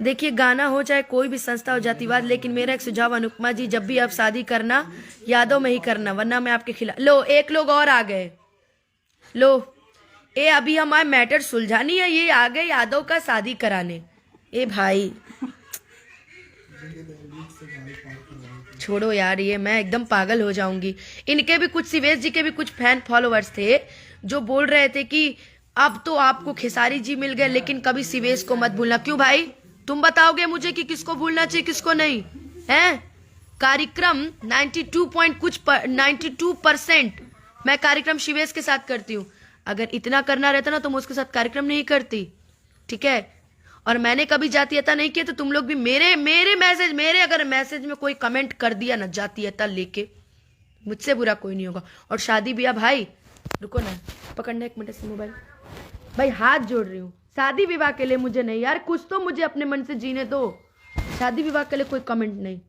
देखिए, गाना हो चाहे कोई भी संस्था हो जातिवाद, लेकिन मेरा एक सुझाव अनुपमा जी, जब भी आप शादी करना यादों में ही करना, वरना मैं आपके खिलाफ। लो, एक लोग और आ गए। लो, ये अभी हमारा मैटर सुलझानी है, ये आ गए यादव का शादी कराने। ए भाई छोड़ो यार, ये मैं एकदम पागल हो जाऊंगी। इनके भी कुछ, शिवेश जी के भी कुछ फैन फॉलोअर्स थे जो बोल रहे थे कि अब तो आपको खेसारी जी मिल गए, लेकिन कभी शिवेश को मत भूलना। क्यों भाई, तुम बताओगे मुझे कि किसको भूलना चाहिए किसको नहीं है? कार्यक्रम 92% मैं कार्यक्रम शिवेश के साथ करती हूँ। अगर इतना करना रहता ना तो मैं उसके साथ कार्यक्रम नहीं करती, ठीक है? और मैंने कभी जातीयता नहीं किया, तो तुम लोग भी मेरे अगर मैसेज में कोई कमेंट कर दिया ना जातीयता लेके, मुझसे बुरा कोई नहीं होगा। और शादी ब्याह भाई, रुको ना, पकड़ना एक मिनट से मोबाइल। भाई हाथ जोड़ रही हूँ, शादी विवाह के लिए मुझे नहीं यार, कुछ तो मुझे अपने मन से जीने दो। शादी विवाह के लिए कोई कमेंट नहीं।